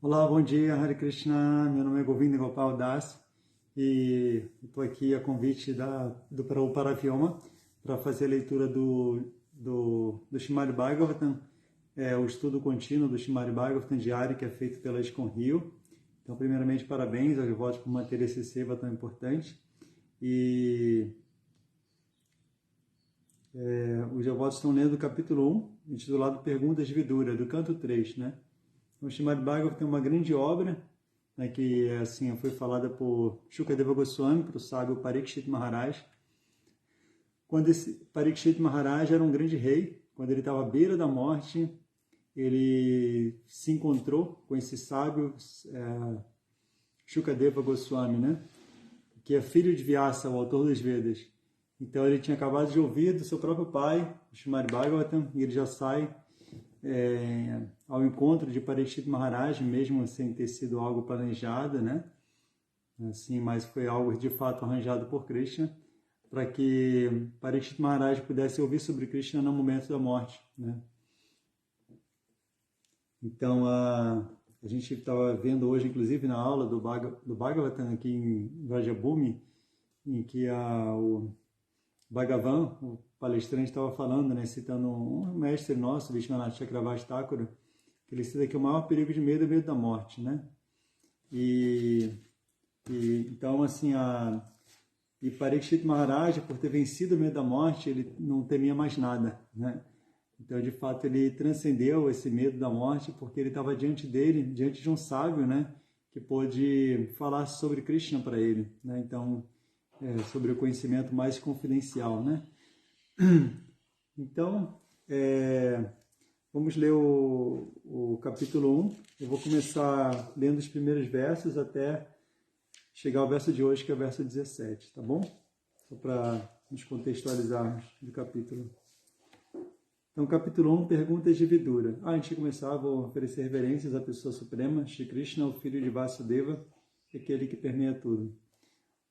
Olá, bom dia, Hare Krishna. Meu nome é Govinda Gopal Das e estou aqui a convite do Prabhupada Vyoma para fazer a leitura do Srimad Bhagavatam, o estudo contínuo do Srimad Bhagavatam diário que é feito pela ISKCON Rio. Então, primeiramente, parabéns aos devotos por manter esse seva tão importante. E os devotos estão lendo o capítulo 1, intitulado Perguntas de Vidura, do canto 3, né? O Srimad Bhagavatam tem uma grande obra, né, que assim, foi falada por Shukadeva Goswami, para o sábio Parikshit Maharaj. Quando esse Parikshit Maharaj era um grande rei, quando ele estava à beira da morte, ele se encontrou com esse sábio Shukadeva Goswami, né, que é filho de Vyasa, o autor dos Vedas. Então ele tinha acabado de ouvir do seu próprio pai, o Srimad Bhagavatam, e ele já sai ao encontro de Parikshit Maharaj, mesmo sem ter sido algo planejado, né? Assim, mas foi algo de fato arranjado por Krishna, para que Parikshit Maharaj pudesse ouvir sobre Krishna no momento da morte, né? Então, a gente estava vendo hoje, inclusive, na aula do Bhagavatam aqui em Vrajabhumi, em que o Bhagavan, o palestrante, estava falando, né, citando um mestre nosso, Vishwanath Chakravarti Thakura, que ele cita que o maior perigo de medo é o medo da morte, né? Então, assim, e Parikshit Maharaj, por ter vencido o medo da morte, ele não temia mais nada, né? Então, de fato, ele transcendeu esse medo da morte, porque ele estava diante dele, diante de um sábio, né, que pôde falar sobre Krishna para ele, né? Então, sobre o conhecimento mais confidencial, né? Então, vamos ler o capítulo 1. Eu vou começar lendo os primeiros versos até chegar ao verso de hoje, que é o verso 17, tá bom? Só para nos contextualizarmos do capítulo. Então, capítulo 1, perguntas de Vidura. Antes de começar, vou oferecer reverências à pessoa suprema, Shri Krishna, o filho de Vasudeva, aquele que permeia tudo.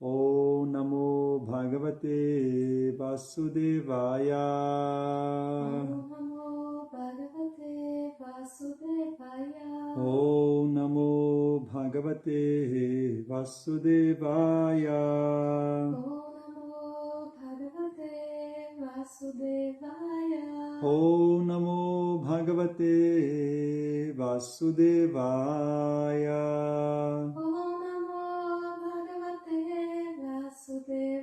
Om Namo Bhagavate Vasudevaya. Om Namo Bhagavate Vasudevaya. Om Namo Bhagavate Vasudevaya. Om Namo Bhagavate Vasudevaya. Om Namo Bhagavate Vasudevaya.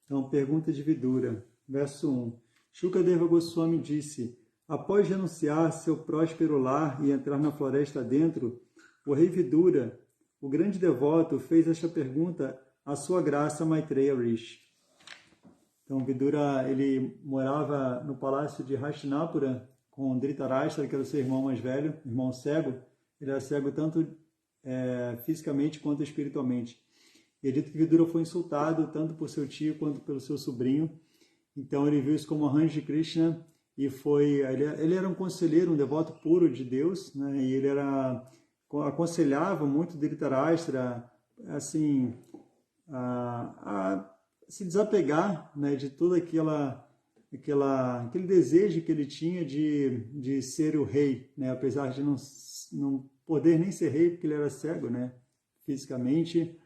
Então, pergunta de Vidura, verso 1. Shukadeva Goswami disse: após renunciar seu próspero lar e entrar na floresta adentro, o rei Vidura, o grande devoto, fez esta pergunta à sua graça Maitreya Rishi. Então, Vidura, ele morava no palácio de Hastinapura com Dhritarashtra, que era o seu irmão mais velho, irmão cego. Ele era cego tanto fisicamente quanto espiritualmente. E é dito que Vidura foi insultado tanto por seu tio quanto pelo seu sobrinho. Então ele viu isso como arranjo de Krishna e ele era um conselheiro, um devoto puro de Deus, né? E ele aconselhava muito Dhritarashtra assim a se desapegar, né, de todo aquele desejo que ele tinha de ser o rei, né? Apesar de não poder nem ser rei porque ele era cego, né, fisicamente.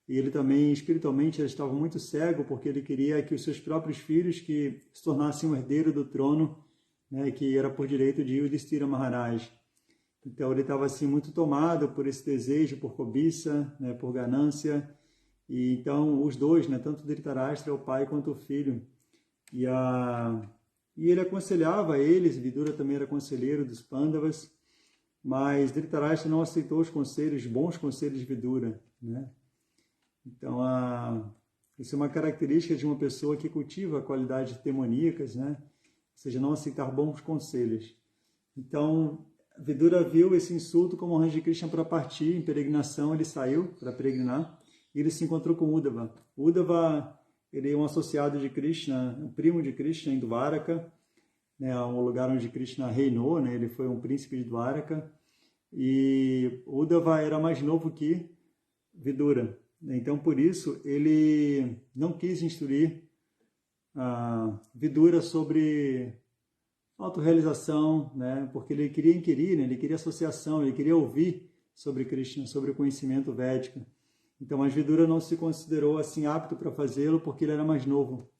E ele também, espiritualmente, ele estava muito cego, porque ele queria que os seus próprios filhos que se tornassem o herdeiro do trono, né, que era por direito de Yudhishthira Maharaj. Então ele estava assim muito tomado por esse desejo, por cobiça, né, por ganância. E então os dois, né, tanto Dhritarashtra, o pai, quanto o filho. E ele aconselhava eles, Vidura também era conselheiro dos Pandavas, mas Dhritarashtra não aceitou os conselhos, bons conselhos de Vidura, né? Então, isso é uma característica de uma pessoa que cultiva qualidades demoníacas, né? Ou seja, não aceitar bons conselhos. Então, Vidura viu esse insulto como um arranjo de Krishna para partir em peregrinação. Ele saiu para peregrinar e ele se encontrou com Uddhava. Uddhava, ele é um associado de Krishna, um primo de Krishna em Dwaraka, né? Um lugar onde Krishna reinou, né? Ele foi um príncipe de Dwaraka. E Uddhava era mais novo que Vidura. Então, por isso, ele não quis instruir Vidura sobre autorrealização, né? Porque ele queria inquirir, né? Ele queria associação, ele queria ouvir sobre Krishna, sobre o conhecimento védico. Então, mas Vidura não se considerou assim apto para fazê-lo porque ele era mais novo.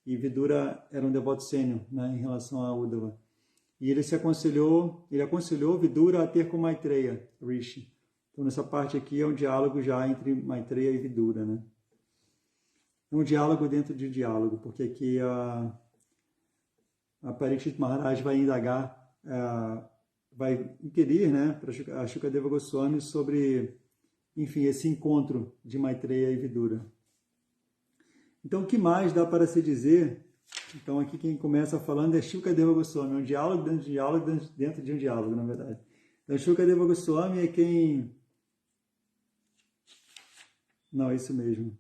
E Vidura era um devoto sênior, né, em relação a Uddhava. E ele aconselhou Vidura a ter com Maitreya Rishi. Então, nessa parte aqui é um diálogo já entre Maitreya e Vidura, né? É um diálogo dentro de diálogo, porque aqui a Parikshit Maharaj vai indagar, vai inquirir, né, para a Shukadeva Goswami sobre, enfim, esse encontro de Maitreya e Vidura. Então, o que mais dá para se dizer? Então, aqui quem começa falando é Shukadeva Goswami, um diálogo dentro de diálogo dentro de um diálogo, na verdade. Então, Shukadeva Goswami é quem... Não, é isso mesmo.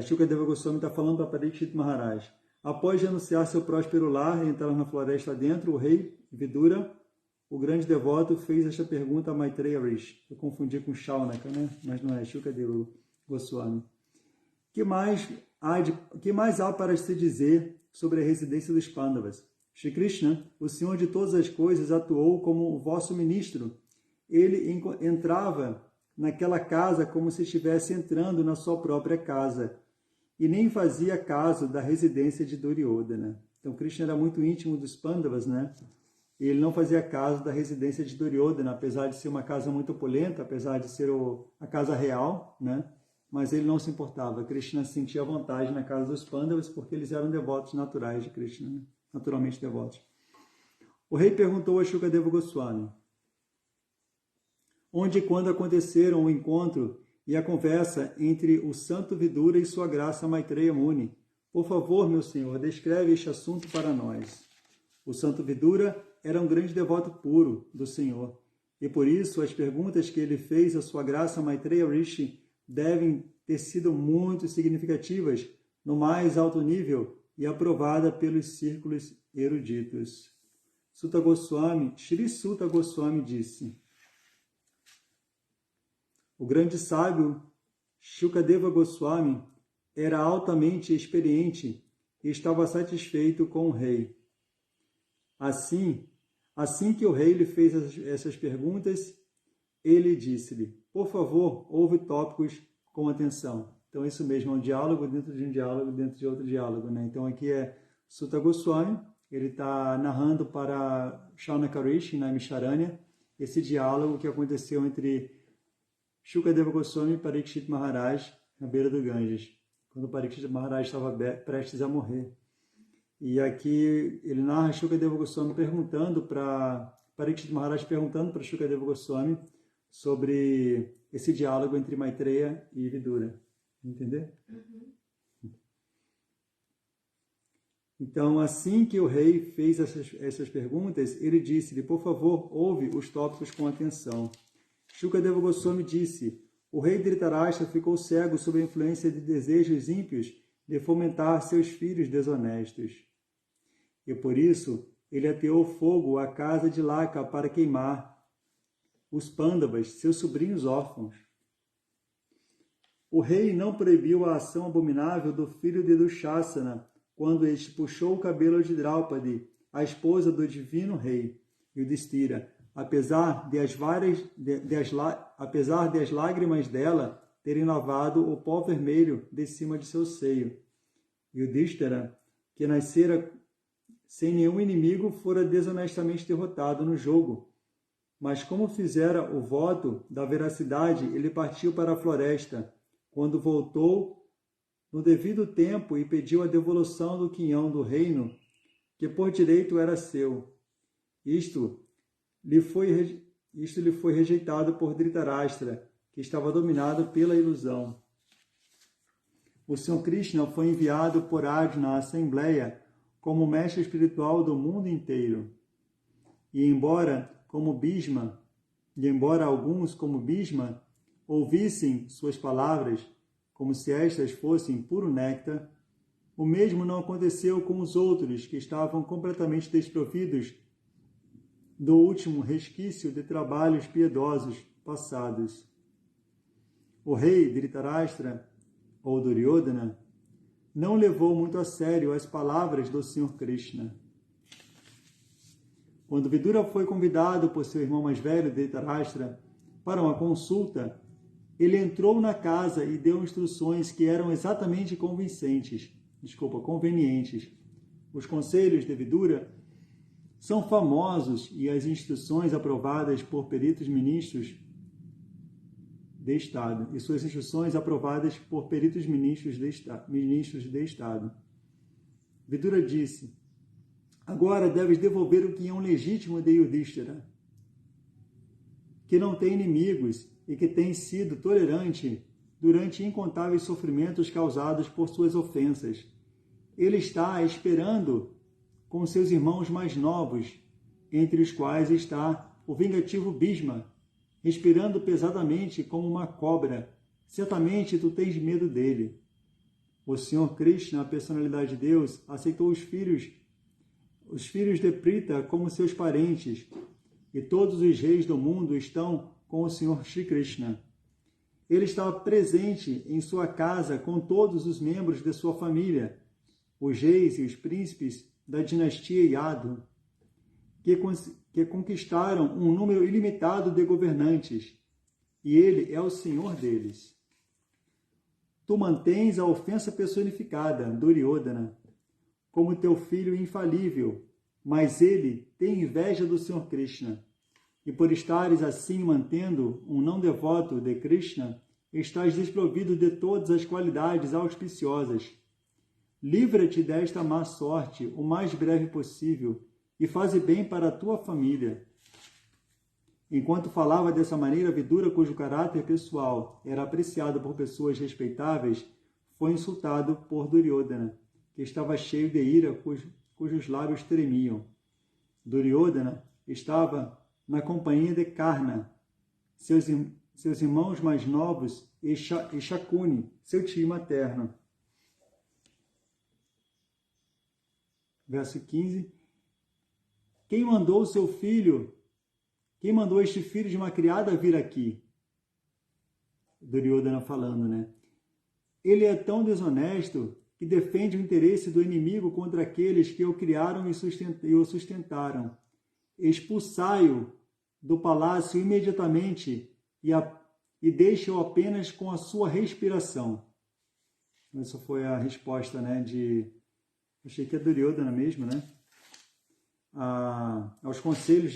Shukadeva Goswami está falando para Parikshit Maharaj. Após de anunciar seu próspero lar e entrar na floresta dentro, o rei Vidura, o grande devoto, fez esta pergunta a Maitreya Rishi. Eu confundi com Shaunaka, né? Mas não é, Shukadeva Goswami. Que mais há para se dizer sobre a residência dos Pandavas? Shri Krishna, o Senhor de todas as coisas, atuou como o vosso ministro. Ele entrava naquela casa como se estivesse entrando na sua própria casa e nem fazia caso da residência de Duryodhana. Então, Krishna era muito íntimo dos Pandavas, né? E ele não fazia caso da residência de Duryodhana, apesar de ser uma casa muito opulenta, apesar de ser a casa real, né? Mas ele não se importava. Krishna sentia vontade na casa dos Pandavas porque eles eram devotos naturais de Krishna, né? Naturalmente devotos. O rei perguntou a Shukadeva Goswami onde e quando aconteceram o encontro e a conversa entre o santo Vidura e sua graça Maitreya Muni. Por favor, meu senhor, descreve este assunto para nós. O santo Vidura era um grande devoto puro do Senhor, e por isso as perguntas que ele fez à sua graça Maitreya Rishi devem ter sido muito significativas no mais alto nível e aprovada pelos círculos eruditos. Sri Suta Goswami disse: o grande sábio Shukadeva Goswami era altamente experiente e estava satisfeito com o rei. Assim que o rei lhe fez essas perguntas, ele disse-lhe: por favor, ouve tópicos com atenção. Então, isso mesmo, é um diálogo dentro de um diálogo, dentro de outro diálogo, né? Então, aqui é Suta Goswami, ele está narrando para Shaunaka Rishi, na Misharanya, esse diálogo que aconteceu entre Shukadeva Goswami e Parikshit Maharaj na beira do Ganges, quando Parikshit Maharaj estava prestes a morrer. E aqui ele narra Shukadeva Goswami perguntando para Parikshit Maharaj perguntando para Shukadeva Goswami sobre esse diálogo entre Maitreya e Vidura. Entender? Uhum. Então, assim que o rei fez essas perguntas, ele disse-lhe: por favor, ouve os tópicos com atenção. Shukadeva Goswami disse: o rei Dhritarashtra ficou cego sob a influência de desejos ímpios de fomentar seus filhos desonestos. E por isso, ele ateou fogo à casa de Laka para queimar os Pandavas, seus sobrinhos órfãos. O rei não proibiu a ação abominável do filho de Dushasana quando este puxou o cabelo de Draupadi, a esposa do divino rei, Yudhishthira, apesar de as lágrimas dela terem lavado o pó vermelho de cima de seu seio. Yudhishthira, que nascera sem nenhum inimigo, fora desonestamente derrotado no jogo. Mas como fizera o voto da veracidade, ele partiu para a floresta, quando voltou no devido tempo e pediu a devolução do quinhão do reino, que por direito era seu. Isto lhe foi rejeitado por Dhritarashtra, que estava dominado pela ilusão. O Senhor Krishna foi enviado por Arjuna à Assembleia como mestre espiritual do mundo inteiro. E embora alguns, como Bhishma, ouvissem suas palavras como se estas fossem puro néctar, o mesmo não aconteceu com os outros que estavam completamente desprovidos do último resquício de trabalhos piedosos passados. O rei Dhritarashtra, ou Duryodhana, não levou muito a sério as palavras do Sr. Krishna. Quando Vidura foi convidado por seu irmão mais velho, Dhritarashtra, para uma consulta, ele entrou na casa e deu instruções que eram exatamente convenientes. Os conselhos de Vidura são famosos e as instruções aprovadas por peritos ministros de Estado. Vidura disse: agora deves devolver o quinhão legítimo de Yudhishthira, que não tem inimigos e que tem sido tolerante durante incontáveis sofrimentos causados por suas ofensas. Ele está esperando com seus irmãos mais novos, entre os quais está o vingativo Bhishma, respirando pesadamente como uma cobra. Certamente tu tens medo dele. O Senhor Krishna, a personalidade de Deus, aceitou os filhos de Prita como seus parentes, e todos os reis do mundo estão com o Senhor Shri Krishna. Ele estava presente em sua casa com todos os membros de sua família, os reis e os príncipes da dinastia Yadu, que conquistaram um número ilimitado de governantes, e ele é o Senhor deles. Tu mantens a ofensa personificada, Duryodhana, como teu filho infalível, mas ele tem inveja do Senhor Krishna. E por estares assim mantendo um não devoto de Krishna, estás desprovido de todas as qualidades auspiciosas. Livra-te desta má sorte o mais breve possível e faze bem para a tua família. Enquanto falava dessa maneira, Vidura, cujo caráter pessoal era apreciado por pessoas respeitáveis, foi insultado por Duryodhana, que estava cheio de ira, cujos lábios tremiam. Duryodhana estava na companhia de Karna, seus irmãos mais novos, e Shakuni, seu tio materno. Verso 15. Quem mandou este filho de uma criada vir aqui? Duryodhana falando, né? Ele é tão desonesto que defende o interesse do inimigo contra aqueles que o criaram e o sustentaram. Expulsai-o do palácio imediatamente e deixe-o apenas com a sua respiração. Essa foi a resposta, né, achei que é Duryodhana mesmo, né? Aos conselhos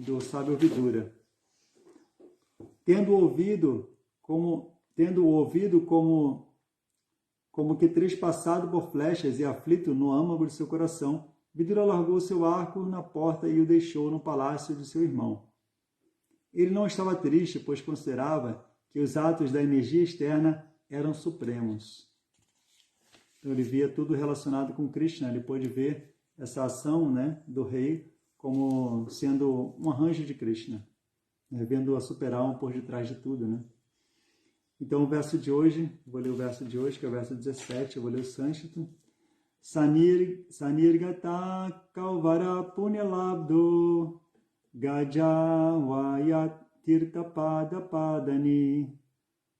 do sábio Vidura. Tendo ouvido como que trespassado por flechas e aflito no âmago de seu coração, Vidura largou seu arco na porta e o deixou no palácio de seu irmão. Ele não estava triste, pois considerava que os atos da energia externa eram supremos. Então ele via tudo relacionado com Krishna, ele pôde ver essa ação, né, do rei como sendo um arranjo de Krishna, né, vendo a superalma por detrás de tudo, né? Então o verso de hoje, vou ler o verso de hoje, que é o verso 17, eu vou ler o sânscrito. Sanirgata Kauvara Punyalabdo Gajavayat Tirtapada Padani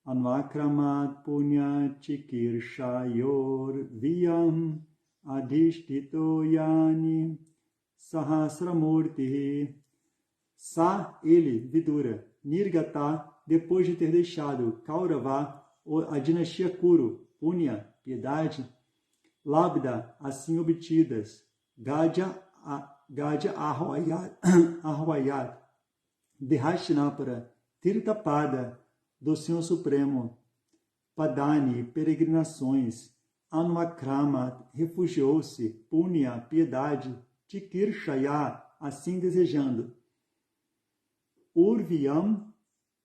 Anvakramat Punya Chikirshayor Viyam Adhishtito Yani Sahasramurti. Ele, Vidura, Nirgata, depois de ter deixado Kaurava, a dinastia Kuru, Punya, piedade, Labda, assim obtidas, Gaja Arvayat, de Hastinapura, Tirtapada, do Senhor Supremo, Padani, peregrinações, Anvakramat, refugiou-se, Punya, piedade, Chikirshaya, assim desejando, Urviyam,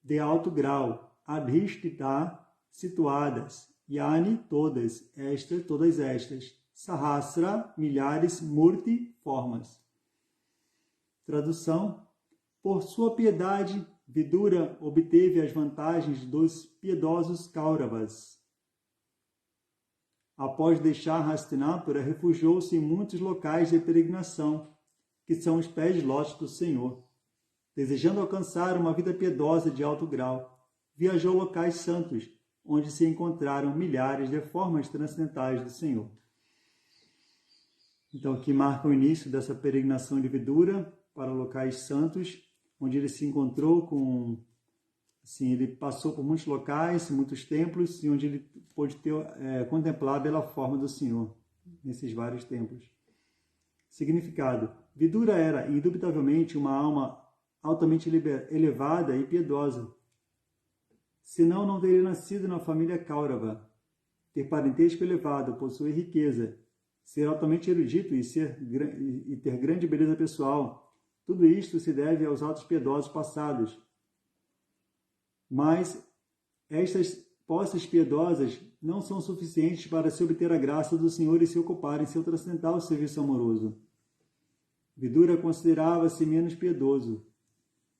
de alto grau, Adhishtita, situadas, Yani, todas estas, Sahasra, milhares, Murti, formas. Tradução: por sua piedade, Vidura obteve as vantagens dos piedosos Kauravas. Após deixar Hastinapura, refugiou-se em muitos locais de peregrinação, que são os pés de lótus do Senhor. Desejando alcançar uma vida piedosa de alto grau, viajou locais santos, onde se encontraram milhares de formas transcendentais do Senhor. Então, aqui marca o início dessa peregrinação de Vidura para locais santos, onde ele se encontrou com... Assim, ele passou por muitos locais, muitos templos, e onde ele pôde contemplar a bela forma do Senhor, nesses vários templos. Significado. Vidura era, indubitavelmente, uma alma altamente elevada e piedosa. Senão, não teria nascido na família Kaurava. Ter parentesco elevado, possuir riqueza, ser altamente erudito e ter grande beleza pessoal. Tudo isto se deve aos atos piedosos passados. Mas estas posses piedosas não são suficientes para se obter a graça do Senhor e se ocupar em seu transcendental serviço amoroso. Vidura considerava-se menos piedoso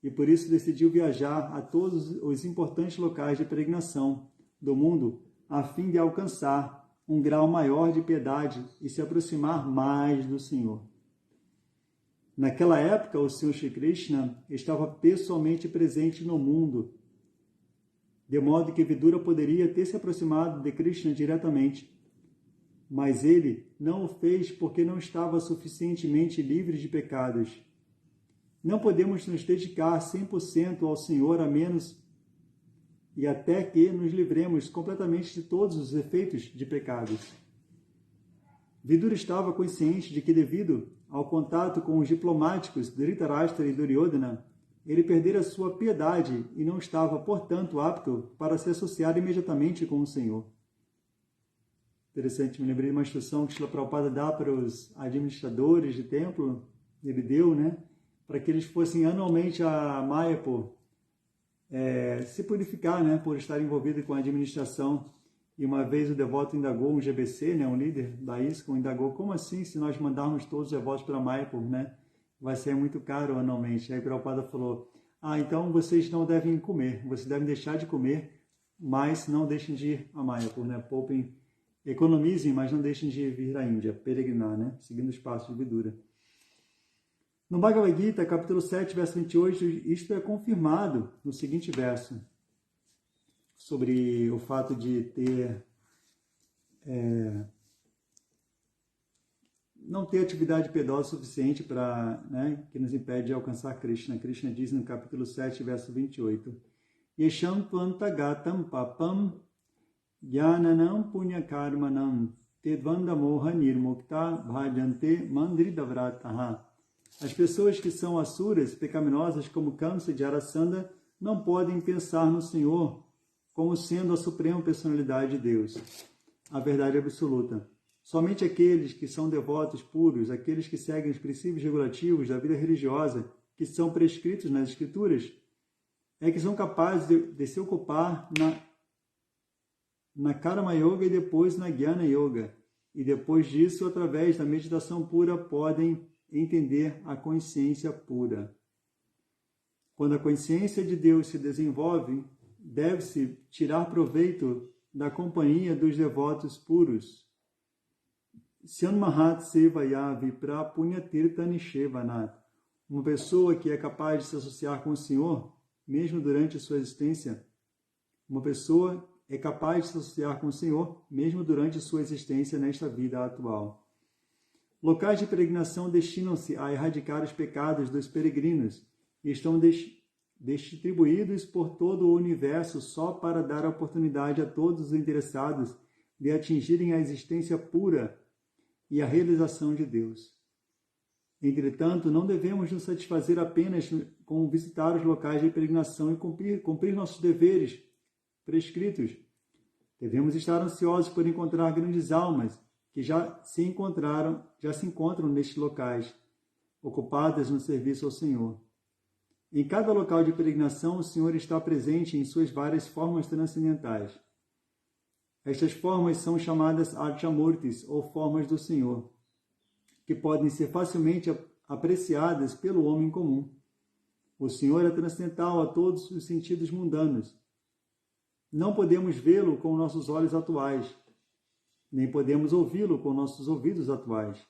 e por isso decidiu viajar a todos os importantes locais de peregrinação do mundo a fim de alcançar um grau maior de piedade e se aproximar mais do Senhor. Naquela época, o Senhor Shri Krishna estava pessoalmente presente no mundo, de modo que Vidura poderia ter se aproximado de Krishna diretamente. Mas ele não o fez porque não estava suficientemente livre de pecados. Não podemos nos dedicar 100% ao Senhor a menos e até que nos livremos completamente de todos os efeitos de pecados. Vidura estava consciente de que, devido ao contato com os diplomáticos Dhritarashtra e Duryodhana, ele perdera sua piedade e não estava, portanto, apto para se associar imediatamente com o Senhor. Interessante, me lembrei de uma instrução que Srila Prabhupada dá para os administradores de templo, ele deu, para que eles fossem anualmente a Mayapur, se purificar, por estar envolvido com a administração. E uma vez o devoto indagou um GBC, um líder da ISKCON, indagou, como assim se nós mandarmos todos os devotos para Mayapur, vai ser muito caro anualmente. Aí o Prabhupada falou, então vocês não devem comer, vocês devem deixar de comer, mas não deixem de ir a Mayapur, poupem, economizem, mas não deixem de vir à Índia, peregrinar, seguindo os passos de Vidura. No Bhagavad Gita, capítulo 7, verso 28, isto é confirmado no seguinte verso, sobre o fato de ter... não ter atividade piedosa suficiente para, que nos impede de alcançar Krishna. Krishna diz no capítulo 7, verso 28, Yesham tvantagatam papam jnanam punyakarmanam tedvandamoha nirmukta bhajante mandridavrataha. As pessoas que são asuras, pecaminosas como Kamsa e Jarasandha, não podem pensar no Senhor como sendo a suprema personalidade de Deus, a verdade absoluta. Somente aqueles que são devotos puros, aqueles que seguem os princípios regulativos da vida religiosa, que são prescritos nas Escrituras, é que são capazes de se ocupar na Karma Yoga e depois na Jnana Yoga. E depois disso, através da meditação pura, podem entender a consciência pura. Quando a consciência de Deus se desenvolve, deve-se tirar proveito da companhia dos devotos puros. Syanmahat Sevaya Vipra Punyatirtha Nishevanat. Uma pessoa que é capaz de se associar com o Senhor, mesmo durante sua existência. Uma pessoa é capaz de se associar com o Senhor, mesmo durante sua existência nesta vida atual. Locais de peregrinação destinam-se a erradicar os pecados dos peregrinos e estão distribuídos por todo o universo só para dar a oportunidade a todos os interessados de atingirem a existência pura e a realização de Deus. Entretanto, não devemos nos satisfazer apenas com visitar os locais de peregrinação e cumprir nossos deveres prescritos. Devemos estar ansiosos por encontrar grandes almas que já se encontram nestes locais, ocupadas no serviço ao Senhor. Em cada local de peregrinação, o Senhor está presente em suas várias formas transcendentais. Estas formas são chamadas Archamurtis, ou formas do Senhor, que podem ser facilmente apreciadas pelo homem comum. O Senhor é transcendental a todos os sentidos mundanos. Não podemos vê-lo com nossos olhos atuais, nem podemos ouvi-lo com nossos ouvidos atuais.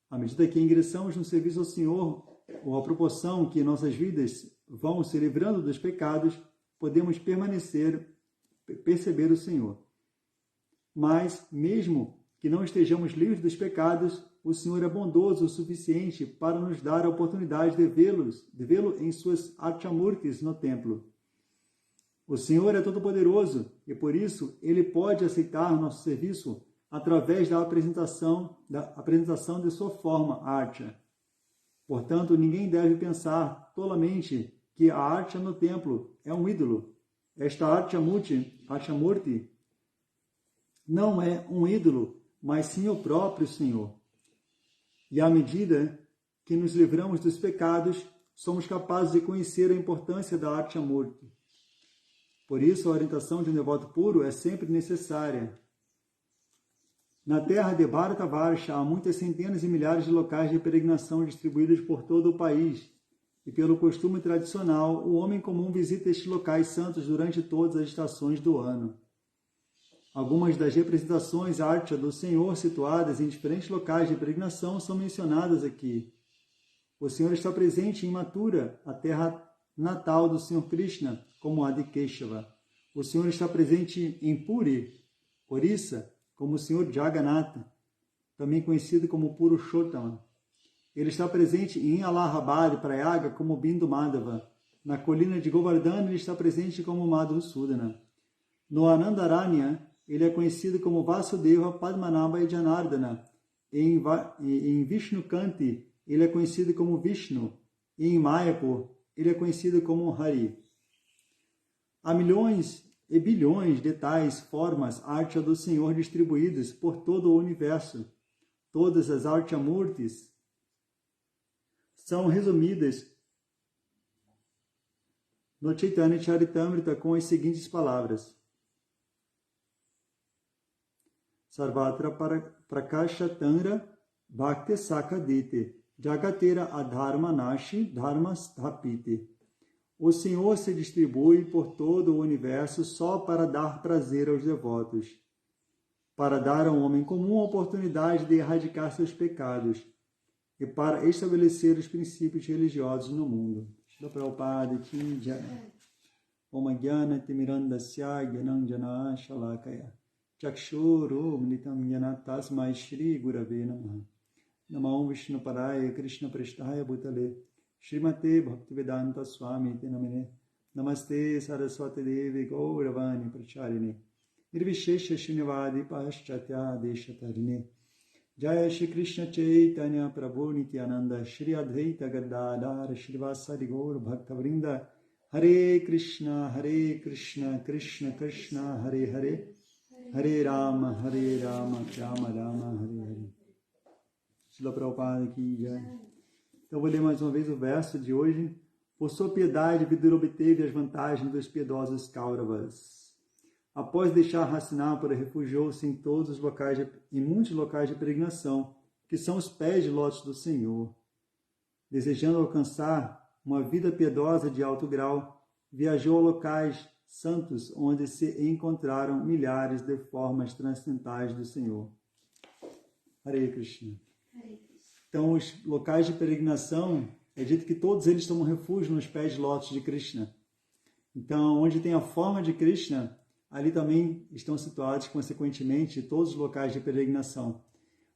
À medida que ingressamos no serviço ao Senhor, ou à proporção que nossas vidas vão se livrando dos pecados, podemos permanecer perceber o Senhor. Mas, mesmo que não estejamos livres dos pecados, o Senhor é bondoso o suficiente para nos dar a oportunidade de vê-lo em suas Archamurtis no templo. O Senhor é todo-poderoso e, por isso, Ele pode aceitar nosso serviço através da apresentação de sua forma Archa. Portanto, ninguém deve pensar tolamente que a Archa no templo é um ídolo. Esta Archamurti não é um ídolo, mas sim o próprio Senhor. E à medida que nos livramos dos pecados, somos capazes de conhecer a importância da Archamurti. Por isso, a orientação de um devoto puro é sempre necessária. Na terra de Bharatavarsha há muitas centenas e milhares de locais de peregrinação distribuídos por todo o país. E pelo costume tradicional, o homem comum visita estes locais santos durante todas as estações do ano. Algumas das representações Archa do Senhor situadas em diferentes locais de peregrinação são mencionadas aqui. O Senhor está presente em Mathura, a terra natal do Senhor Krishna, como Adi Keshava. O Senhor está presente em Puri, Orissa, como o Senhor Jagannatha, também conhecido como Purushottama. Ele está presente em Allahabad, Prayaga, como Bindu Madhava. Na colina de Govardhana, ele está presente como Madhusudana. No Anandaranya, ele é conhecido como Vasudeva, Padmanabha e Janardana. Em Vishnukanti, ele é conhecido como Vishnu. E em Mayapur, ele é conhecido como Hari. Há milhões e bilhões de tais formas Archa do Senhor distribuídas por todo o universo. Todas as Archamurtis são resumidas no Chaitanya Charitamrita com as seguintes palavras. Sarvatra Prakashatanra Bhakti Sakadite Jagatera Adharma Nashi Dharma Sthapite. O Senhor se distribui por todo o universo só para dar prazer aos devotos, para dar ao homem comum a oportunidade de erradicar seus pecados e para estabelecer os princípios religiosos no mundo. Shila Prabhupada Ki Jai. Om Jnana Timirandasya Gyananjana Shalakaya Chakshuru Militam Jnana Tasmai Shri Gurave Namaha. Namah Vishnu Paraya Krishna Prestaya Bhutale Srimate Bhaktivedanta Swami Namine Namaste Saraswati Devi Gauravani Pracharine Nirvishesha Srinivadi Paschatya Deshatarine Jaya Shri Krishna Chaitanya Prabhu Nityananda Shri Advaita Gadadhar Shrivasadi Gaur Bhaktavrinda Hare Krishna Krishna Krishna Hare Hare Hare Rama Rama Rama Hare Hare. Shila Prabhupada Ki Jai. Então, vou ler mais uma vez o verso de hoje. Por sua piedade, Vidura obteve as vantagens dos piedosos Kauravas. Após deixar Hastinapura, refugiou-se em muitos locais de peregrinação, que são os pés de lótus do Senhor. Desejando alcançar uma vida piedosa de alto grau, viajou a locais santos onde se encontraram milhares de formas transcendentais do Senhor. Hare Krishna. Então, os locais de peregrinação, é dito que todos eles tomam refúgio nos pés de lótus de Krishna. Então, onde tem a forma de Krishna, ali também estão situados, consequentemente, todos os locais de peregrinação.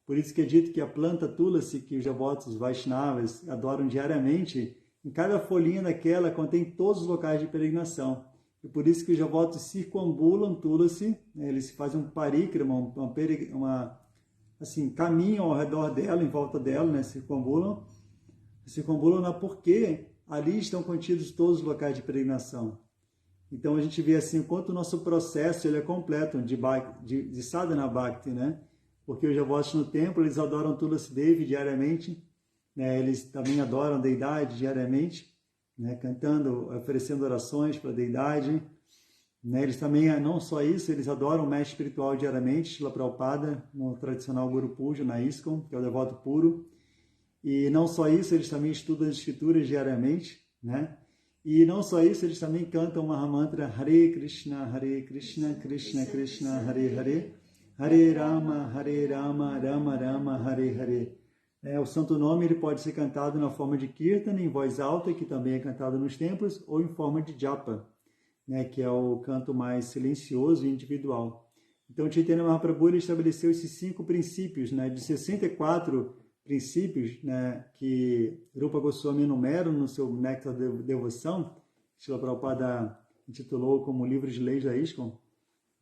Por isso que é dito que a planta Tulasi, que os devotos Vaishnavas adoram diariamente, em cada folhinha daquela contém todos os locais de peregrinação. E por isso que os devotos circunambulam Tulasi, né, eles fazem um parikrama, caminham ao redor dela, em volta dela, né, circunambulam porque ali estão contidos todos os locais de peregrinação. Então a gente vê assim, quanto o nosso processo ele é completo de sadhana bhakti, né? Porque os devotos no templo, eles adoram Tulasi Devi diariamente, né? Eles também adoram a deidade diariamente, né? Cantando, oferecendo orações para a deidade, né? Eles também, não só isso, eles adoram o mestre espiritual diariamente, Srila Prabhupada, no tradicional Guru Puja, na ISKCON, que é o devoto puro. E não só isso, eles também estudam as escrituras diariamente, né? E não só isso, eles também cantam o Mahamantra Hare Krishna, Krishna Krishna, Hare Hare, Hare Rama, Rama Rama, Hare Hare. O santo nome ele pode ser cantado na forma de Kirtana, em voz alta, que também é cantado nos templos, ou em forma de Japa. né, que é o canto mais silencioso e individual. Então, Chaitanya Mahaprabhu ele estabeleceu esses 5 princípios, né, de 64 princípios, né, que Rupa Goswami enumera no seu Néctar de Devoção, que Srila Prabhupada intitulou como Livro de Leis da ISKCON,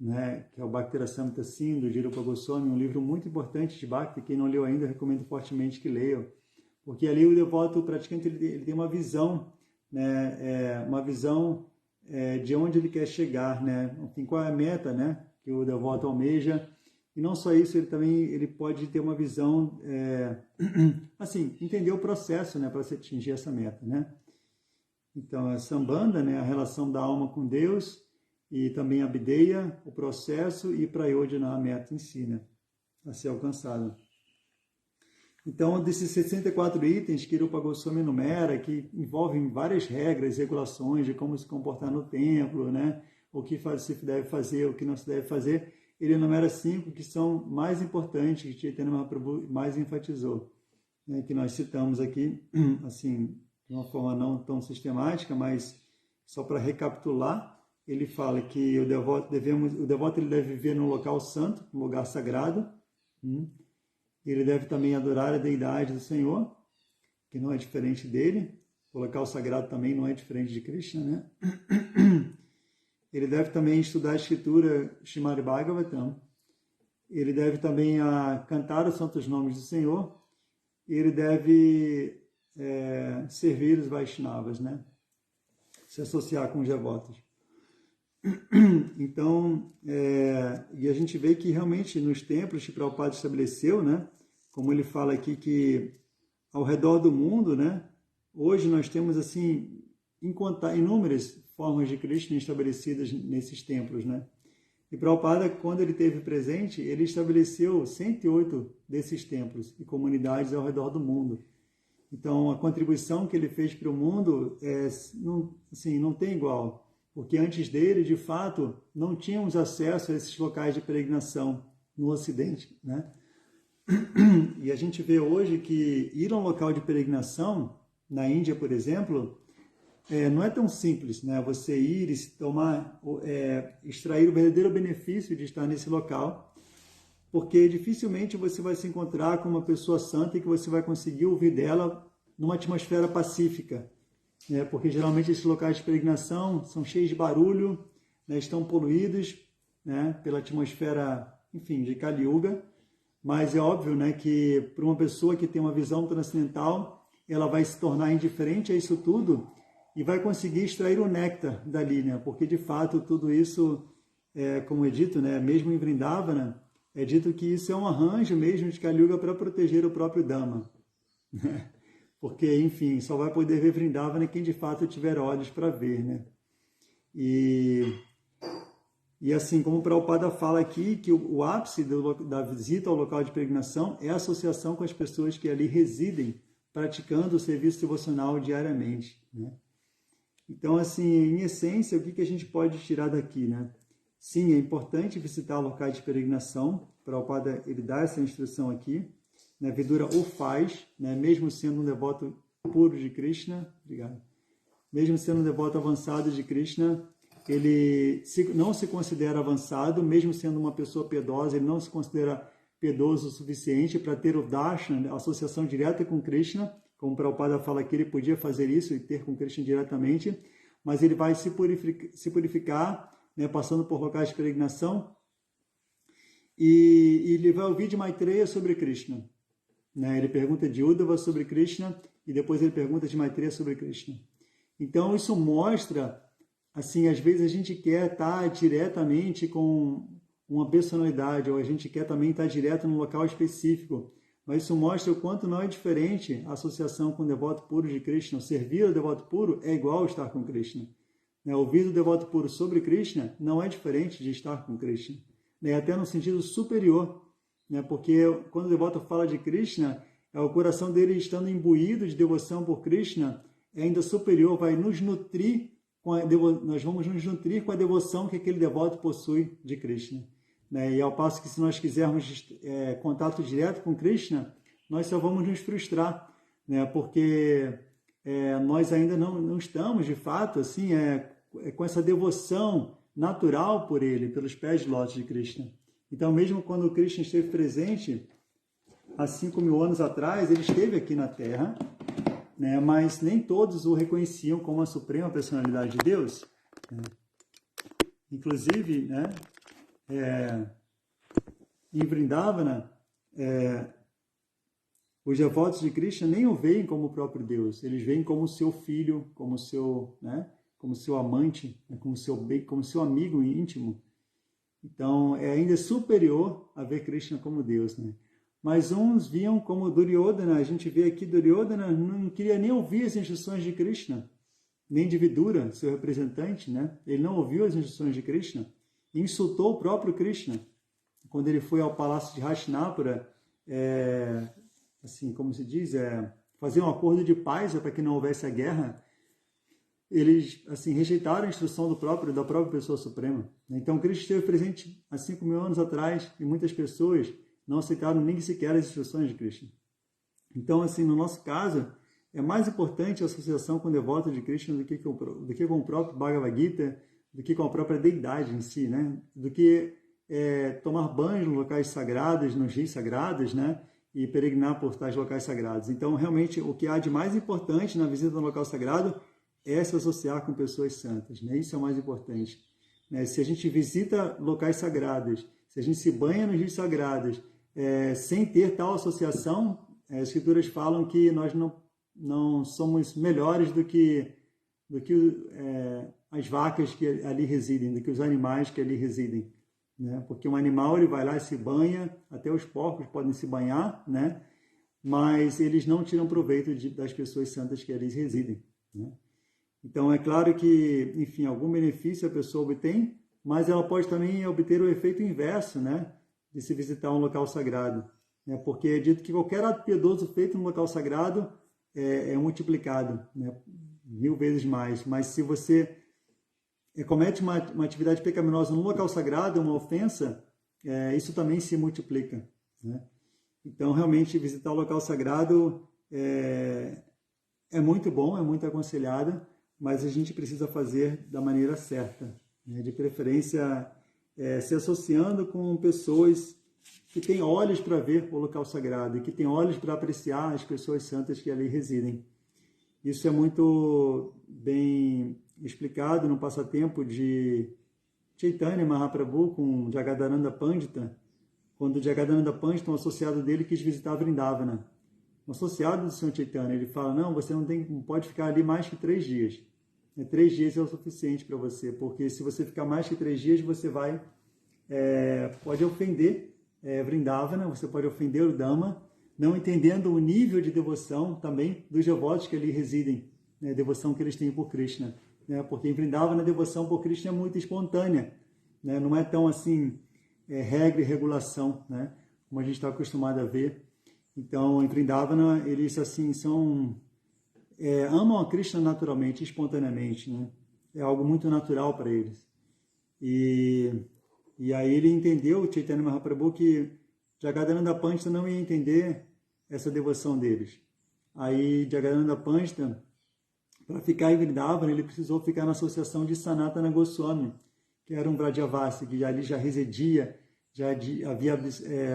né, que é o Bhakti Rasamrita Sindhu de Rupa Goswami, um livro muito importante de Bhakti. Quem não leu ainda, eu recomendo fortemente que leiam, porque ali o devoto praticante ele tem uma visão, né, de onde ele quer chegar, né, enfim, qual é a meta, né, que o devoto almeja. E não só isso, ele pode ter uma visão, assim, entender o processo, né, para se atingir essa meta, né. Então, a Sambandha, né, a relação da alma com Deus, e também a Abhideya, o processo, e Prayodhana, a meta em si, né, a ser alcançada. Então, desses 64 itens que Rupa Goswami enumera, que envolvem várias regras, regulações de como se comportar no templo, né, o que se deve fazer, o que não se deve fazer, ele enumera 5 que são mais importantes, que Chaitanya Mahaprabhu mais enfatizou, né, que nós citamos aqui, assim, de uma forma não tão sistemática, mas só para recapitular. Ele fala que o devoto ele deve viver num local santo, um lugar sagrado. Ele deve também adorar a deidade do Senhor, que não é diferente dele. O local sagrado também não é diferente de Krishna, né? Ele deve também estudar a escritura Srimad Bhagavatam. Ele deve também cantar os santos nomes do Senhor. E ele deve servir os Vaishnavas, né? Se associar com os devotos. Então, e a gente vê que realmente nos templos que Prabhupada estabeleceu, né, como ele fala aqui que ao redor do mundo, né, hoje nós temos assim inúmeras formas de Krishna estabelecidas nesses templos, né. E Prabhupada, quando ele esteve presente, ele estabeleceu 108 desses templos e comunidades ao redor do mundo. Então, a contribuição que ele fez para o mundo não tem igual. Porque antes dele, de fato, não tínhamos acesso a esses locais de peregrinação no Ocidente, né? E a gente vê hoje que ir a um local de peregrinação, na Índia, por exemplo, não é tão simples, né? Você ir e extrair o verdadeiro benefício de estar nesse local, porque dificilmente você vai se encontrar com uma pessoa santa e que você vai conseguir ouvir dela numa atmosfera pacífica. Porque geralmente esses locais de peregrinação são cheios de barulho, né, estão poluídos, né, pela atmosfera, enfim, de Kali Yuga, mas é óbvio, né, que para uma pessoa que tem uma visão transcendental, ela vai se tornar indiferente a isso tudo e vai conseguir extrair o néctar dali, né, porque de fato tudo isso, como é dito, né, mesmo em Vrindavana, é dito que isso é um arranjo mesmo de Kali Yuga para proteger o próprio Dhamma, né? Porque, enfim, só vai poder ver Vrindavana quem de fato tiver olhos para ver, né? E assim, como o Prabhupada fala aqui, que o ápice da visita ao local de peregrinação é a associação com as pessoas que ali residem, praticando o serviço devocional diariamente, né? Então, assim, em essência, o que a gente pode tirar daqui, né? Sim, é importante visitar locais de peregrinação. O Prabhupada, ele dá essa instrução aqui. Né, Vidura o faz, né, mesmo sendo um devoto puro de Krishna, mesmo sendo um devoto avançado de Krishna, ele não se considera avançado, mesmo sendo uma pessoa piedosa, ele não se considera piedoso o suficiente para ter o darshan, a associação direta com Krishna, como o Prabhupada fala que ele podia fazer isso e ter com Krishna diretamente, mas ele vai se purificar, né, passando por locais de peregrinação, e ele vai ouvir de Maitreya sobre Krishna. Né? Ele pergunta de Uddhava sobre Krishna e depois ele pergunta de Maitreya sobre Krishna. Então isso mostra, assim, às vezes a gente quer estar diretamente com uma personalidade, ou a gente quer também estar direto num local específico, mas isso mostra o quanto não é diferente a associação com o devoto puro de Krishna. Servir ao devoto puro é igual estar com Krishna. Né? Ouvir o devoto puro sobre Krishna não é diferente de estar com Krishna. Né? Até no sentido superior. Né? Porque quando o devoto fala de Krishna, o coração dele estando imbuído de devoção por Krishna, é ainda superior, vai nos nutrir, nós vamos nos nutrir com a devoção que aquele devoto possui de Krishna. Né? E ao passo que se nós quisermos contato direto com Krishna, nós só vamos nos frustrar, né? Porque nós ainda não estamos, de fato, assim, com essa devoção natural por ele, pelos pés de lótus de Krishna. Então, mesmo quando Krishna esteve presente, há 5.000 anos atrás, ele esteve aqui na Terra, né? Mas nem todos o reconheciam como a suprema personalidade de Deus. Né? Inclusive, né, em Vrindavana, os devotos de Krishna nem o veem como o próprio Deus, eles veem como seu filho, como seu, né, como seu amante, né, como seu amigo íntimo. Então, é ainda superior a ver Krishna como Deus, né? Mas uns viam como Duryodhana, a gente vê aqui Duryodhana não queria nem ouvir as instruções de Krishna, nem de Vidura, seu representante, né? Ele não ouviu as instruções de Krishna, e insultou o próprio Krishna. Quando ele foi ao palácio de Hastinapura, assim, como se diz, fazer um acordo de paz para que não houvesse a guerra, eles assim rejeitaram a instrução da própria pessoa suprema. Então, Krishna esteve presente há 5.000 anos atrás e muitas pessoas não aceitaram nem sequer as instruções de Krishna. Então, assim, no nosso caso, é mais importante a associação com o devoto de Krishna do que com o próprio Bhagavad Gita, do que com a própria deidade em si, né? Do que tomar banho nos locais sagrados, nos rios sagrados, né? E peregrinar por tais locais sagrados. Então, realmente, o que há de mais importante na visita a um local sagrado é se associar com pessoas santas, né? Isso é o mais importante. Né? Se a gente visita locais sagrados, se a gente se banha nos rios sagrados, sem ter tal associação, as escrituras falam que nós não somos melhores do que as vacas que ali residem, do que os animais que ali residem. Né? Porque um animal ele vai lá e se banha, até os porcos podem se banhar, né? Mas eles não tiram proveito das pessoas santas que ali residem. Né? Então, é claro que, enfim, algum benefício a pessoa obtém, mas ela pode também obter o efeito inverso, né? De se visitar um local sagrado. Né? Porque é dito que qualquer ato piedoso feito no local sagrado é multiplicado, né? 1000 vezes mais. Mas se você comete uma atividade pecaminosa no local sagrado, uma ofensa, isso também se multiplica. Né? Então, realmente, visitar o local sagrado é muito bom, é muito aconselhado, mas a gente precisa fazer da maneira certa. Né? De preferência, se associando com pessoas que têm olhos para ver o local sagrado e que têm olhos para apreciar as pessoas santas que ali residem. Isso é muito bem explicado no passatempo de Chaitanya Mahaprabhu com Jagadananda Pandita, quando Jagadananda Pandita, um associado dele, quis visitar Vrindavana. Um associado do Sr. Chaitanya, ele fala, não, você não pode ficar ali mais que 3 dias. 3 dias é o suficiente para você, porque se você ficar mais que 3 dias, você pode ofender Vrindavana, você pode ofender o Dhamma, não entendendo o nível de devoção também dos devotos que ali residem, né, a devoção que eles têm por Krishna. Né, porque em Vrindavana a devoção por Krishna é muito espontânea, né, não é tão assim, regra e regulação, né, como a gente está acostumado a ver. Então, em Vrindavana, eles assim amam a Krishna naturalmente, espontaneamente, né? É algo muito natural para eles. E aí ele entendeu, Chaitanya Mahaprabhu, que Jagadananda Pandita não ia entender essa devoção deles. Aí Jagadananda Pandita, para ficar em Vrindavana, ele precisou ficar na associação de Sanatana Goswami, que era um Vrajavasi, que ali já residia, já havia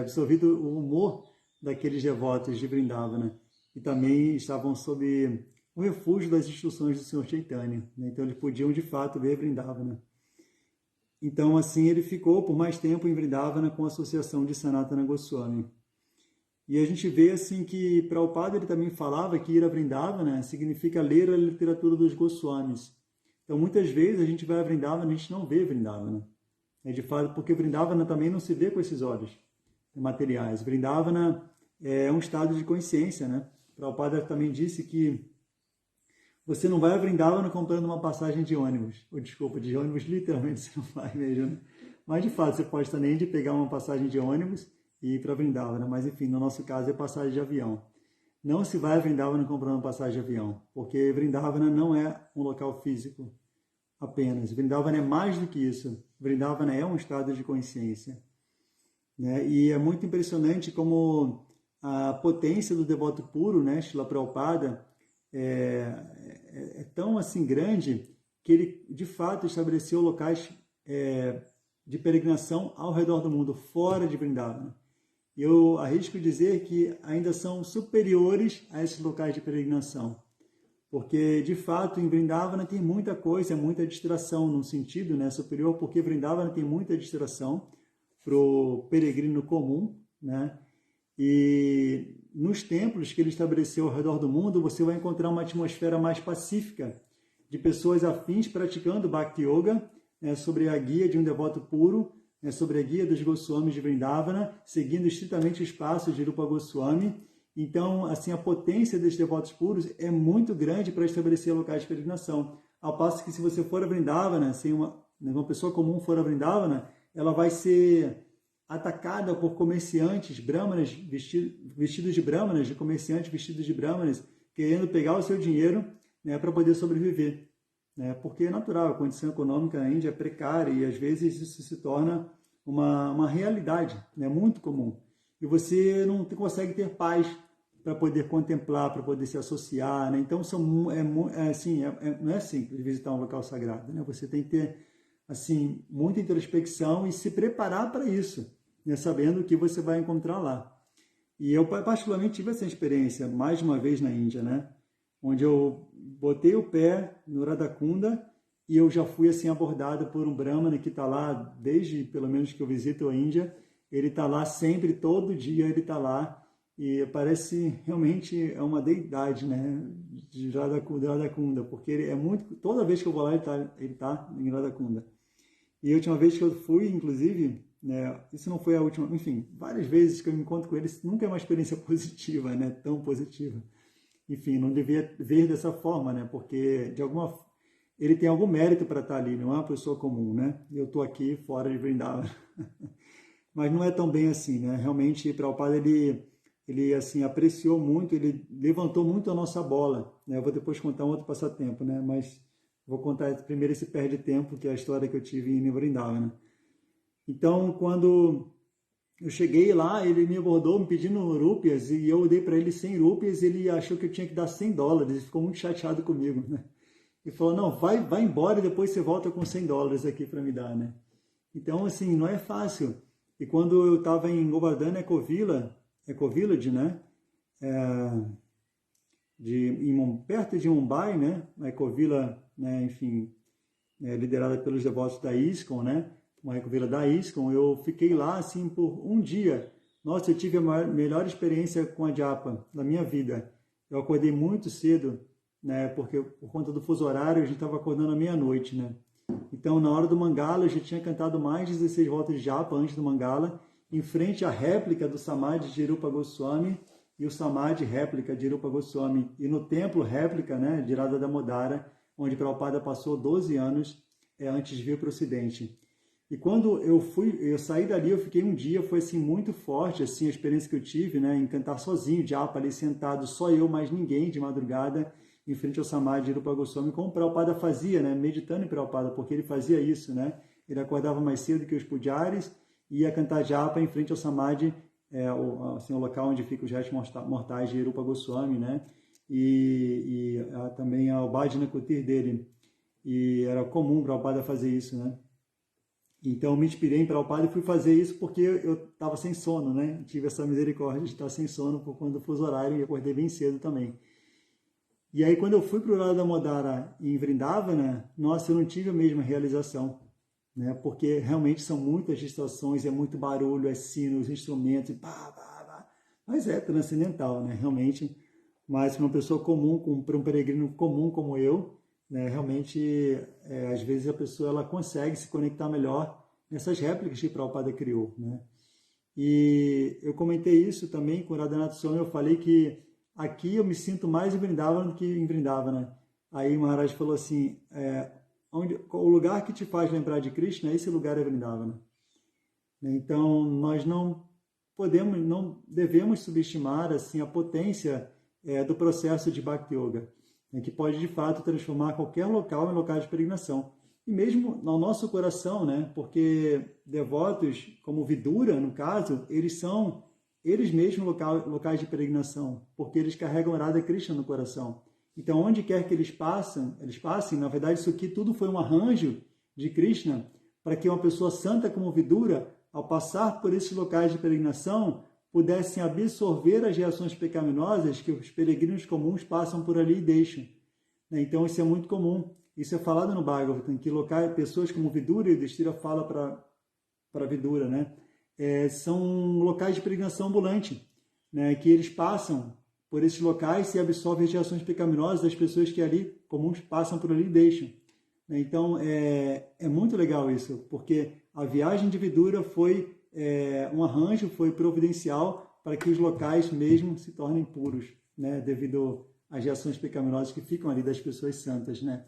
absorvido o humor daqueles devotos de Vrindavana, e também estavam sob o refúgio das instruções do Sr. Chaitanya. Né? Então, eles podiam, de fato, ver Vrindavana. Então, assim, ele ficou por mais tempo em Vrindavana com a associação de Sanatana Goswami. E a gente vê, assim, que Prabhupada ele também falava que ir a Vrindavana significa ler a literatura dos Goswamis. Então, muitas vezes, a gente vai a Vrindavana e a gente não vê Vrindavana. De fato, porque Vrindavana também não se vê com esses olhos materiais. Vrindavana é um estado de consciência, né? Prabhupada também disse que você não vai a Vrindavana comprando uma passagem de ônibus. Ou, desculpa, de ônibus literalmente você não vai mesmo, né? Mas, de fato, você pode também de pegar uma passagem de ônibus e ir para Vrindavana. Mas, enfim, no nosso caso é passagem de avião. Não se vai a Vrindavana comprando uma passagem de avião, porque Vrindavana não é um local físico apenas. Vrindavana é mais do que isso. Vrindavana é um estado de consciência. Né? E é muito impressionante como a potência do devoto puro, né, Srila Prabhupada, é tão assim grande que que ele, de fato, estabeleceu locais de peregrinação ao redor do mundo, fora de Vrindavana. Eu arrisco dizer que ainda são superiores a esses locais de peregrinação. Porque, de fato, em Vrindavana tem muita coisa, muita distração, no sentido, né, superior, porque Vrindavana tem muita distração para o peregrino comum, né? E nos templos que ele estabeleceu ao redor do mundo, você vai encontrar uma atmosfera mais pacífica, de pessoas afins praticando Bhakti Yoga, né, sobre a guia de um devoto puro, né, sobre a guia dos Goswamis de Vrindavana, seguindo estritamente os passos de Rupa Goswami. Então, assim, a potência desses devotos puros é muito grande para estabelecer locais de peregrinação. Ao passo que, se você for a Vrindavana, se uma pessoa comum for a Vrindavana, ela vai ser atacada por comerciantes brahmanas, vestidos de brahmanas, de comerciantes vestidos de brahmanas, querendo pegar o seu dinheiro, né, para poder sobreviver. Né? Porque é natural, a condição econômica na Índia é precária e, às vezes, isso se torna uma realidade, né, muito comum. E você não consegue ter paz para poder contemplar, para poder se associar. Né? Então, não é simples visitar um local sagrado. Né? Você tem que ter assim, muita introspecção e se preparar para isso, né? Sabendo o que você vai encontrar lá. E eu, particularmente, tive essa experiência, mais uma vez na Índia, né? Onde eu botei o pé no Radhakunda e eu já fui assim, abordado por um brahmana que está lá, desde pelo menos que eu visito a Índia. Ele está lá sempre, todo dia ele está lá, e parece realmente uma deidade, né, de Radhakunda, porque ele é muito, toda vez que eu vou lá ele tá em Radhakunda. E a última vez que eu fui, inclusive, né, isso não foi a última, enfim, várias vezes que eu me encontro com ele, nunca é uma experiência positiva, né, tão positiva. Enfim, não devia ver dessa forma, né, porque ele tem algum mérito para estar ali, não é uma pessoa comum, né, eu estou aqui fora de Vrindavan. Mas não é tão bem assim, né? Realmente, Prabhupada, ele assim, apreciou muito, ele levantou muito a nossa bola, né? Eu vou depois contar um outro passatempo, né? Mas vou contar primeiro esse perde tempo, que é a história que eu tive em Vrindavana, né? Então, quando eu cheguei lá, ele me abordou me pedindo rúpias, e eu dei para ele 100 rúpias, ele achou que eu tinha que dar $100, ele ficou muito chateado comigo, né? E falou, não, vai embora e depois você volta com $100 aqui para me dar, né? Então, assim, não é fácil. E quando eu estava em Govardhan Eco-Village, né? Perto de Mumbai, né? A Ecovila, né? Enfim, liderada pelos devotos da ISKCON, né? Uma ecovila da ISKCON. Eu fiquei lá, assim, por um dia. Nossa, eu tive a melhor experiência com a japa da minha vida. Eu acordei muito cedo, né? Porque por conta do fuso horário, a gente estava acordando à meia-noite, né? Então, na hora do Mangala, eu já tinha cantado mais de 16 voltas de japa antes do Mangala, em frente à réplica do Samadhi de Rupa Goswami e o Samadhi réplica de Rupa Goswami. E no templo réplica, né, de Radha Damodara, onde Prabhupada passou 12 anos antes de vir para o Ocidente. E quando eu saí dali, eu fiquei um dia, foi assim muito forte assim, a experiência que eu tive, né, em cantar sozinho, japa ali sentado, só eu, mais ninguém, de madrugada, em frente ao Samadhi de Rupa Goswami, como o Prabhupada fazia, né? Meditando em Prabhupada, porque ele fazia isso, né? Ele acordava mais cedo que os pujaris e ia cantar japa em frente ao Samadhi, assim, o local onde ficam os restos mortais de Rupa Goswami, né? E também o Bhajana Kutir dele. E era comum Prabhupada fazer isso, né? Então, eu me inspirei em Prabhupada e fui fazer isso porque eu estava sem sono, né? Tive essa misericórdia de estar sem sono por conta do fuso horário e acordei bem cedo também. E aí, quando eu fui para o Radha Damodara em Vrindavana, nossa, eu não tive a mesma realização, né? Porque realmente são muitas distrações, é muito barulho, é sino, os instrumentos, mas é transcendental, né? Realmente. Mas para uma pessoa comum, para um peregrino comum como eu, né? Realmente, às vezes a pessoa ela consegue se conectar melhor nessas réplicas que Prabhupada criou, né? E eu comentei isso também com o Radhanath Swami, eu falei que aqui eu me sinto mais em Vrindavana do que em Vrindavana. Aí o Maharaj falou assim, o lugar que te faz lembrar de Krishna, esse lugar é Vrindavana. Então, nós não devemos subestimar assim, a potência do processo de Bhakti Yoga, que pode, de fato, transformar qualquer local em local de peregrinação. E mesmo no nosso coração, né? Porque devotos, como Vidura, no caso, eles são eles mesmos locais de peregrinação, porque eles carregam Radha Krishna no coração. Então, onde quer que eles passem, na verdade, isso aqui tudo foi um arranjo de Krishna para que uma pessoa santa como Vidura, ao passar por esses locais de peregrinação, pudessem absorver as reações pecaminosas que os peregrinos comuns passam por ali e deixam. Então, isso é muito comum. Isso é falado no Bhagavatam, que pessoas como Vidura, e Yudhishthira fala para Vidura, né? São locais de peregrinação ambulante, né? Que eles passam por esses locais e absorvem as reações pecaminosas das pessoas que ali, comuns, passam por ali e deixam. Então, é muito legal isso, porque a viagem de Vidura foi um arranjo, foi providencial para que os locais mesmo se tornem puros, né? Devido às reações pecaminosas que ficam ali das pessoas santas, né?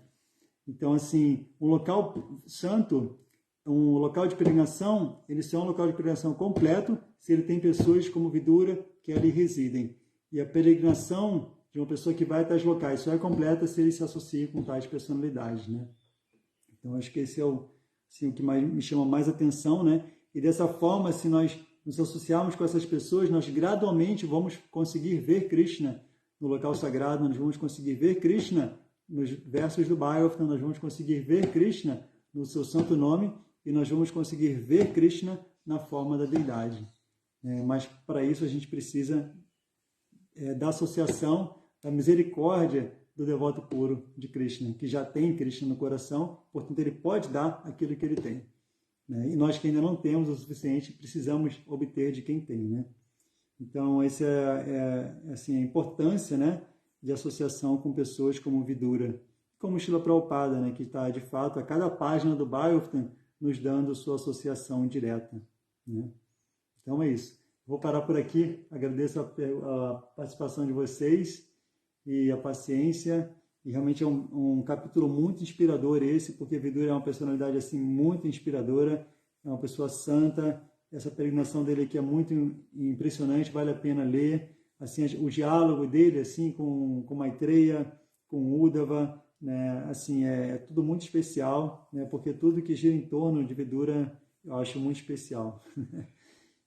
Então, assim, um local santo, um local de peregrinação, ele só é um local de peregrinação completo se ele tem pessoas como Vidura que ali residem. E a peregrinação de uma pessoa que vai a tais locais só é completa se ele se associa com tais personalidades, né? Então, acho que esse é o que me chama mais atenção, né? E dessa forma, se nós nos associarmos com essas pessoas, nós gradualmente vamos conseguir ver Krishna no local sagrado, nós vamos conseguir ver Krishna nos versos do Bhagavatam, nós vamos conseguir ver Krishna no seu santo nome e nós vamos conseguir ver Krishna na forma da deidade. Mas para isso a gente precisa da associação, da misericórdia do devoto puro de Krishna, que já tem Krishna no coração, portanto ele pode dar aquilo que ele tem. E nós que ainda não temos o suficiente, precisamos obter de quem tem, né? Então, essa assim, a importância, né, de associação com pessoas como Vidura, como Srila Prabhupada, né, que está, de fato, a cada página do Bhagavatam, nos dando sua associação direta, né? Então, é isso. Vou parar por aqui. Agradeço a participação de vocês e a paciência. E realmente é um capítulo muito inspirador esse, porque Vidura é uma personalidade assim, muito inspiradora, é uma pessoa santa. Essa peregrinação dele aqui é muito impressionante, vale a pena ler. Assim, o diálogo dele assim, com Maitreya, com Uddhava, né? Assim, é tudo muito especial, né? Porque tudo que gira em torno de Vidura eu acho muito especial.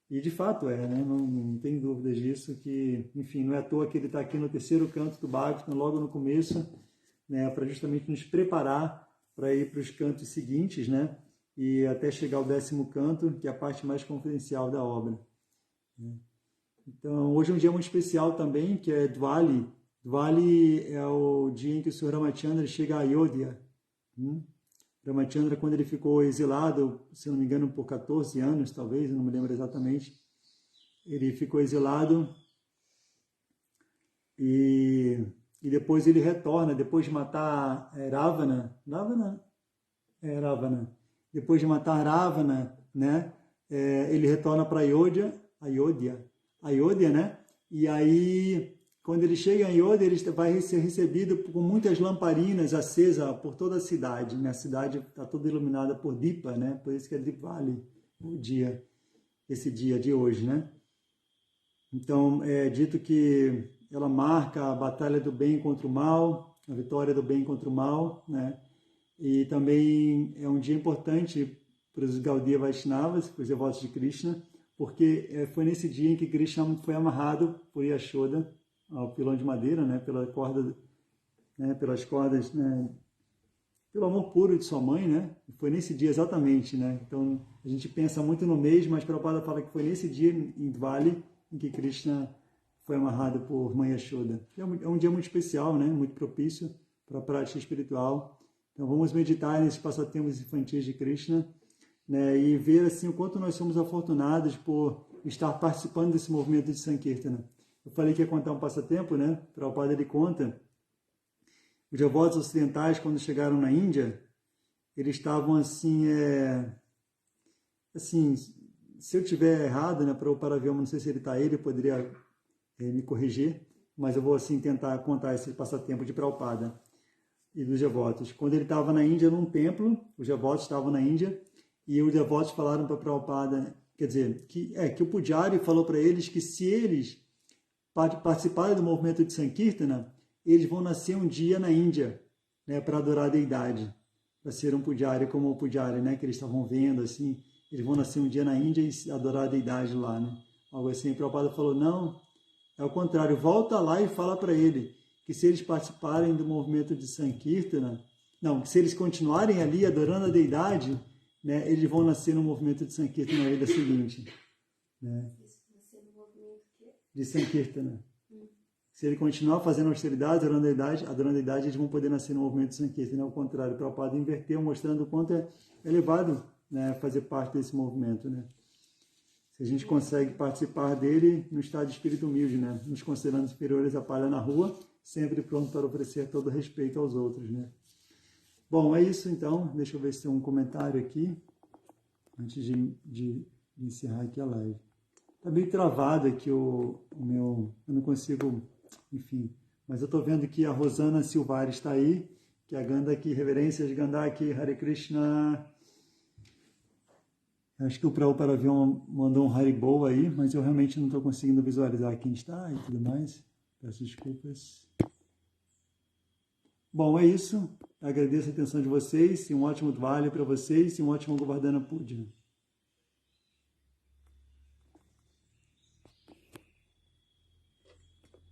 E de fato né? Não tem dúvidas disso, que, enfim, não é à toa que ele está aqui no terceiro canto do Bhagavatam, logo no começo, né? Para justamente nos preparar para ir para os cantos seguintes, né? E até chegar ao 10º canto, que é a parte mais confidencial da obra. Então, hoje é um dia muito especial também, que é Diwali. Diwali é o dia em que o Sr. Ramachandra chega a Ayodhya. Ramachandra, quando ele ficou exilado, se não me engano, por 14 anos, talvez, eu não me lembro exatamente, ele ficou exilado e depois ele retorna, depois de matar Ravana, depois de matar Ravana, né, ele retorna para Ayodhya, né, e aí, quando ele chega em Ayodhya, ele vai ser recebido com muitas lamparinas acesas por toda a cidade, né, a cidade está toda iluminada por Dipa, né, por isso que é Diwali, esse dia de hoje, né. Então, é dito que ela marca a batalha do bem contra o mal, a vitória do bem contra o mal, né? E também é um dia importante para os Gaudiya Vaishnavas, para os devotos de Krishna, porque foi nesse dia em que Krishna foi amarrado por Yashoda ao pilão de madeira, né? Pelas cordas, né? Pelo amor puro de sua mãe, né? Foi nesse dia exatamente, né? Então, a gente pensa muito no mês, mas Prabhupada fala que foi nesse dia, em Diwali, em que Krishna foi amarrado por Mãe Yashoda. É um dia muito especial, né? Muito propício para a prática espiritual. Então vamos meditar nesses passatempos infantis de Krishna, né? E ver assim, o quanto nós somos afortunados por estar participando desse movimento de Sankirtana. Eu falei que ia contar um passatempo, né? Prabhupada ele conta. Os devotos ocidentais, quando chegaram na Índia, eles estavam assim, se eu tiver errado, né, para o Paravyama, não sei se ele está aí, ele poderia me corrigir, mas eu vou assim tentar contar esse passatempo de Prabhupada e dos devotos. Quando ele estava na Índia, num templo, os devotos estavam na Índia, e os devotos falaram para Prabhupada, quer dizer, que o Pujari falou para eles que se eles participarem do movimento de Sankirtana, eles vão nascer um dia na Índia, né, para adorar a deidade, para ser um Pujari como o Pujari, né, que eles estavam vendo, assim, eles vão nascer um dia na Índia e adorar a deidade lá, né? Algo assim. O Prabhupada falou, não, é o contrário, volta lá e fala para ele que se eles participarem do movimento de Sankirtana, não, que se eles continuarem ali adorando a deidade, né, eles vão nascer no movimento de Sankirtana na vida seguinte. Né? Nascer no movimento que? De Sankirtana. Se ele continuar fazendo austeridade, adorando a deidade, eles vão poder nascer no movimento de Sankirtana. Ao contrário, o Prabhupada inverteu, mostrando o quanto é elevado, né, fazer parte desse movimento. Né? Se a gente consegue participar dele no estado de espírito humilde, né? Nos considerando superiores à palha na rua, sempre pronto para oferecer todo respeito aos outros. Né? Bom, é isso então. Deixa eu ver se tem um comentário aqui, antes de encerrar aqui a live. Está meio travado aqui o meu... Eu não consigo... Enfim, mas eu estou vendo que a Rosana Silvari está aí, que é a Gandaki, reverências Gandaki, Hare Krishna. Acho que o Prabhupada mandou um Haribo aí, mas eu realmente não estou conseguindo visualizar quem está e tudo mais. Peço desculpas. Bom, é isso. Agradeço a atenção de vocês, e um ótimo Dvali para vocês, e um ótimo Govardhana Puja.